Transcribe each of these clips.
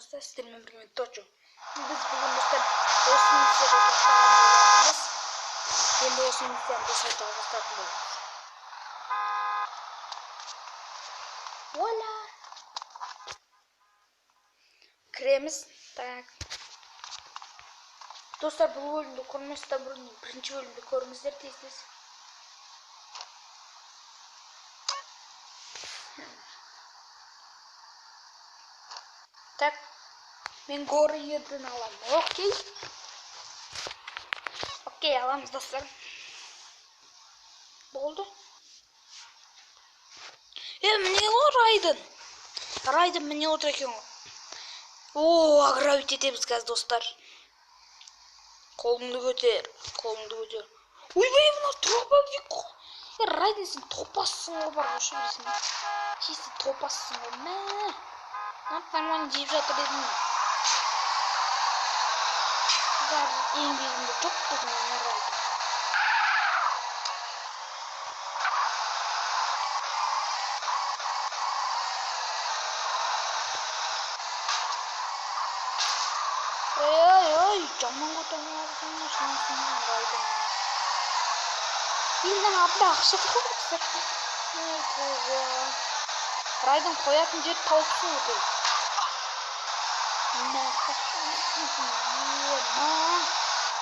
болсаңыздар сіздермен бірге точу. Біз бүгін достар осы миссияға тоқтаған болатынбыз. Енді осы миссияны достар жалғастыратын боламыз. Вуаля! Кіреміз. Так. Достар, бұл бөлімді көрместен бұрын бірінші бөлімді көріңіздер тез-тез. Так, мен горы ерден аламын. Окей. Окей, аламыз достар. Болды. Міне ғой Райден. Райден міне отыр екен ғой. О, агравить етеміз қазір достар. Қолыңды көтер. Ойбай, мына тропа дейік қой. Райден, сен топассың ғой, бар жошы білесің. Чисті топассың ғой, мә. Нормально жеп жатыр едім. Қазір еңбегімді жоқ дедім, мә Райден. Ой, жаман көтемін Райден. Елдің апта ақша тауыпсыр. Райден қоятын жер тауыпсың өтей.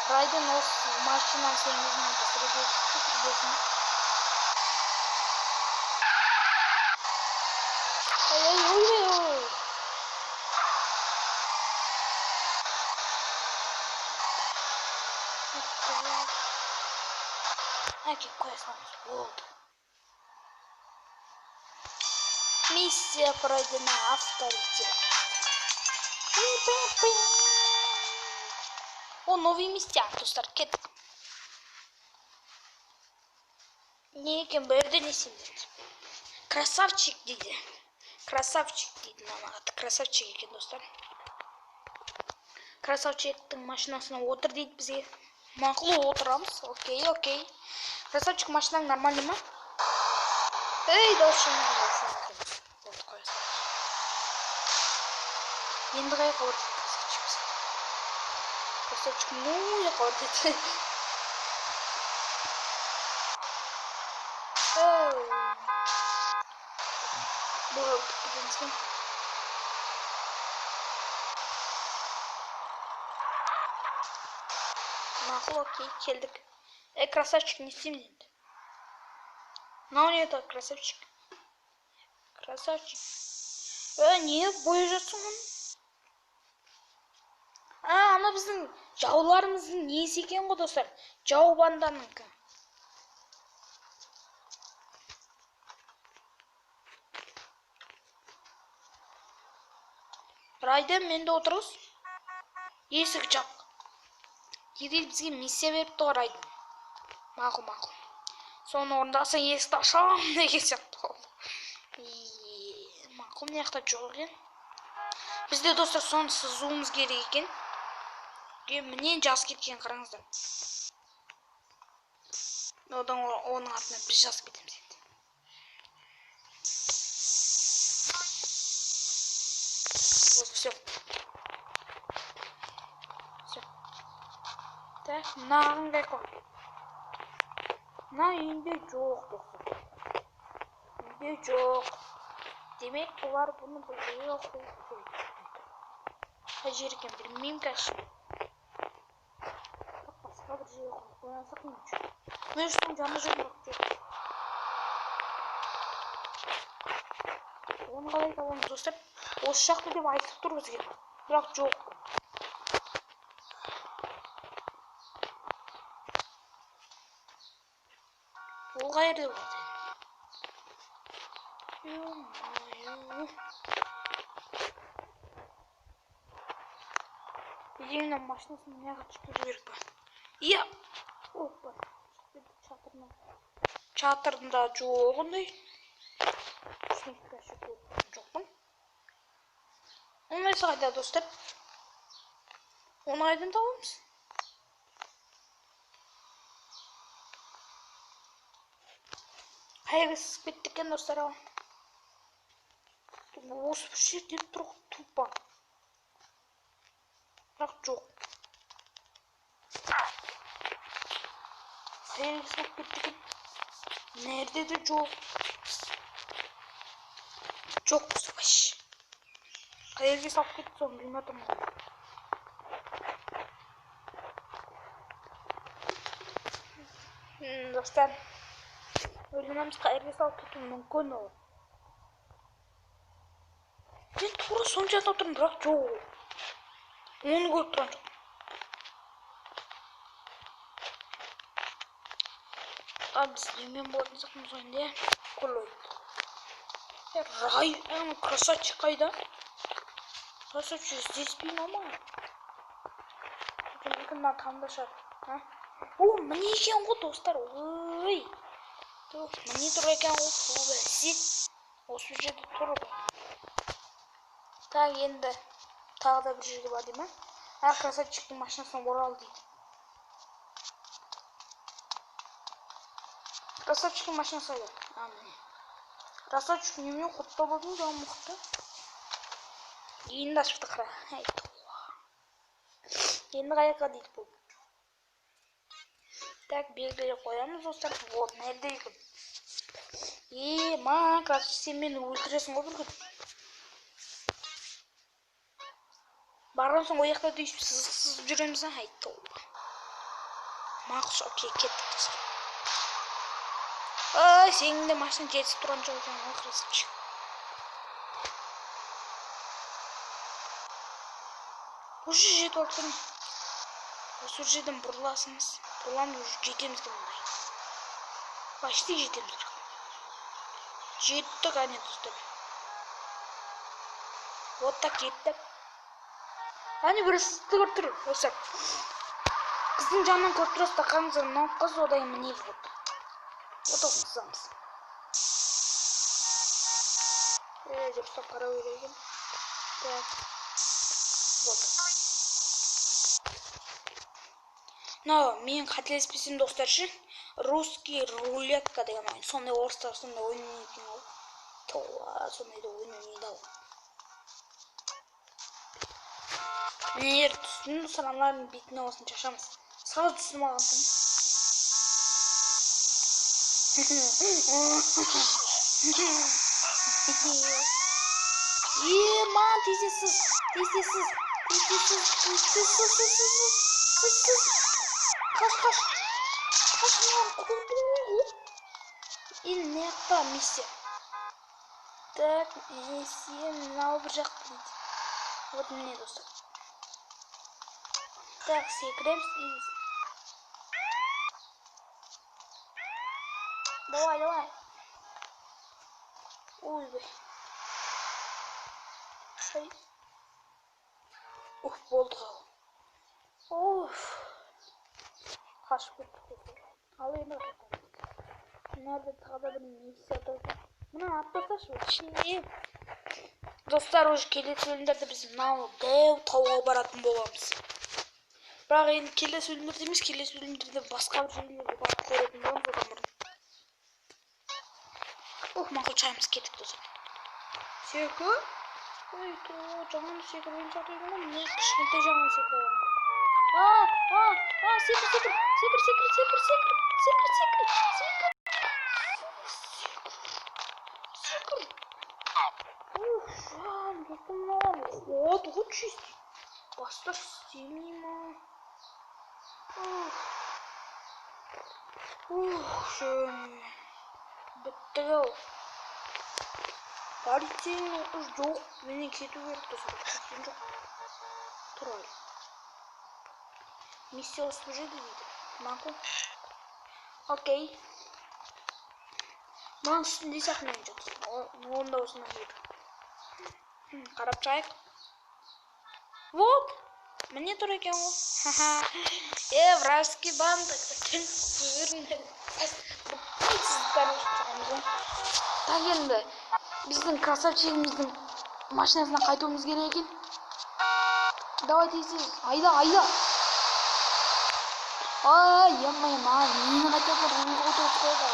Райден осы машина сеңізін өтісірі кетіпті күрдесін. Ой. Әке қоясамыз болды. Миссия пройдена, авторитет. О, новые места, достар, кеттік. Не екен бәрді несем дейді. Красавчик дейді. Красавчик екен достар. Красавчиктің машинасына отыр дейді бізге. Мақұл отырамыз. Окей. Красавчик, машинаң нормальный ма? Эй, досым. Вот қоясың. Енді қайқа орды красавчик. Красавчик, я қорды. Бұл өтіп кетемізген. Мақұл, окей, келдік. Красавчик, не істейміз енді. Мынау не это, красавчик? Не, бой жатсың оны? Ана біздің жауларымыздың несі екен ғой достар? Жау банданыкі. Райден, менде отырыз. Есік жақ. Едел бізге миссия беріпті ғой Райден. Мақұл. Соны орындасың есікті ашам деген сияқты болды. Мақұл, мына жақта жоқ екен. Бізде достар соны сызуымыз керек екен. Міне жас кеткен қараңыздар. Оның артынан біз жас кетеміз енді. Вот, все. Так, мынаған қайқы. Мына үйінде жоқ достар. Үйінде жоқ. Демек, бұлар бұны бұлғыға қойып қойды. Қай жер екен білмеймін кәші. Басқа бір жер қоймасақ не үшін? Мөштің жаны жоқ. Оны қалай табамыз достар? Осы жақты деп айтып тұр бізге. Бірақ жоқ. Ол қайырды болады. Едеңнен машинасын неға түшкер жіберіп ба. Иә! Опа! Чатырында жоқ ондай. Жоқтың. Онайсы қайда достар? Оны қайдан табамыз? Қайғы сызып кетті екен достар. Осы бір жерден тұр тупа. бірақ жоқ. Қайерге салып кетті екен? Nerede de жоқ. Жоқ субаш. Қайерге салып кетті соны білмедім. Достар, ойланамыз қайерге салып кетуі мүмкін ол. Мен тура соны жазып отырмын, бірақ жоқ. Оны көріп тұрған жоқ. Biz немен болатын сияқтымыз ойында, Колой. Рай, красавчик қайда? Красавчик здесь бей мама. Мүмкін тамда шығар. О, міне екен ғой достар. Ой. Міне тұр екен ғой. Бәсе. Осы жерде тұр ғой. Так, енді тағы да бір жерде бар деймін. Красавчиктің машинасына орал дейді. Красавчиктің машинасы қайда? Міне. Красавчик немен құтта болдың да мұқты. Енді ашыпты қара. Енді қаяққа дейді бұл. Так, белгілер қоямыз достар. Вот, nerede екен? Ма, красавчик, сен мені өлтіресің ғой бір күн. Барған соң ояқта дейсіп сызып жүреміз, айтты ол. Мақұл, окей, кеттік достар. Сенің де машина жетісіп тұрған жоқ екен ғой, красавчик. Уже жетіп алып тұрмын. Осы жерден бұрыласымыз. Бұрыламыз, уже жетеміз де мұндай. Почти жетеміз. Жеттік, әне достар. Вот так жеттік. Әне бір сізді көріп тұр. Осы. Қыздың жанынан көріп тұрасыз да қаңызыр. Мынау қыз одай міне вот. Вот осын қызамыз. Дұрыстап қарау керек екен. Так. Вот. Мен қателеспесем достар үшін русский рулетка деген ойын. Сондай орыстар сондай ойын екен ол. Сондай да ойын ойнайды ал. Мен егер түсіндім сұрамлардың бетіне осын шашамыз. Сразу түсініп алғансың. Man, тезесіз. Қаш. Қашман, енді не yappa миссия? Так, миссия мынау бір жақты дейді. Вот міне достар. Так, секіреміз и... Давай. Ой, бай. Болды қал. Қашып кеттік. Ал енді қайтамыз. Nerede тағы да бір миссия тұрды. Мұны аттасашы, ішінде. Достар, уже келесі бөлімдерде біз мынау дәу тауға баратын боламыз. Бірақ енді келесі бөлімдерде емес, келесі бөлімдерде басқа бір жерлерге барып көретін боламыз одан бұрын. Мақұл шайымыз кеттік достар. Секір? Ой, жаңаны секірген жағдайым ғой, не кішкентай жаңаны секір аламын. Секір. Вот чистый. Поставь сильно. Schön. Bitte. Полицейный жоқ. Менен кету керек достар. Кеткен жоқ. Тұр әлі. Миссия осы жерде дейді. Мақұл. Окей. Маған үстінде сақынайын жатыр. Онда осынан еді. Қарап жайық. Вот. Міне тұр екен ол. Вражеский банда. Так енді. Біздің красавчигіміздің машинасына қайтуымыз керек екен. Давай тезірек. Айда. Емайым, нені қайтады, рулға отырып қойды.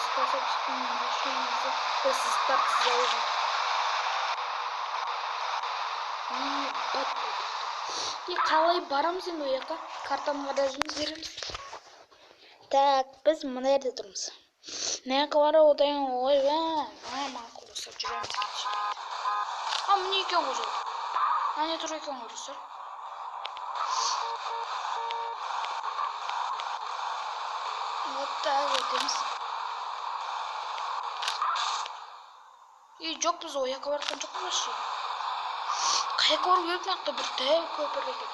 Siz krasavчиктің машинасы. Біз стартсыз алған. Бат болды. И қалай барамыз енді ол жаққа? Картаны қаражымыз береміз. Так, біз мына жерде тұрмыз. Мына жаққа барып одан ойбай. Мақұл достар, жүреміз. Міне екен ғой жол. Не тұр екен ғой достар. Вот так өтеміз. Жоқ, біз ол жаққа барған жоқпыз вообще. Қай жаққа бару керек нақты бір дәу көпір екен.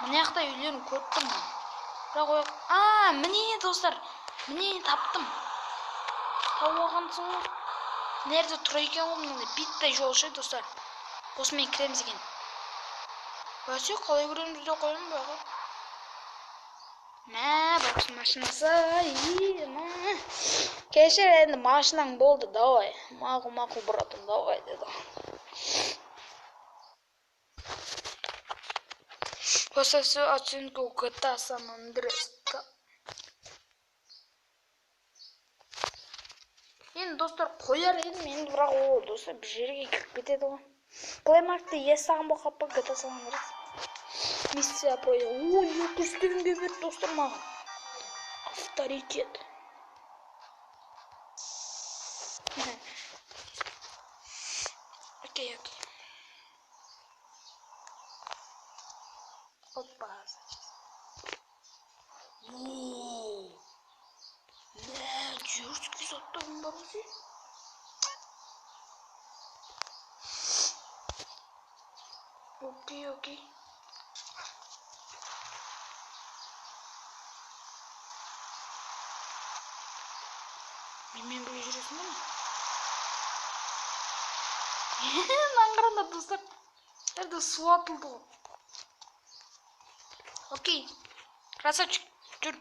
Мына жақта үйлерін көріп тұрмын. Бірақ ол міне достар, міне таптым. Тауып алғансың ғой. Nerede тұр екен ғой мынандай биттай жол ше достар. Осымен кіреміз екен. Бәсе қалай кіреміз де қоямын бағы. Бақсы машинасы. Кешір енді машинаң болды, давай. Мақұл братым, давай деді. Поставьте оценку GTA San Andreas. Енді достар қояр едім, енді бірақ ол достар бір жерге кіріп кетеді ғой. Клаймакты естіған бұл қаппа GTA San Andreas. Миссия пройды. 200 теңге берді достар маған. Авторитет. Окей. Опа. Жёсткий заттарым бар өзі. Окей. Мен бірге жүресің бе? Наңғыранда достар. Әрді су атылды ғой. Окей. Красавчик, жүр.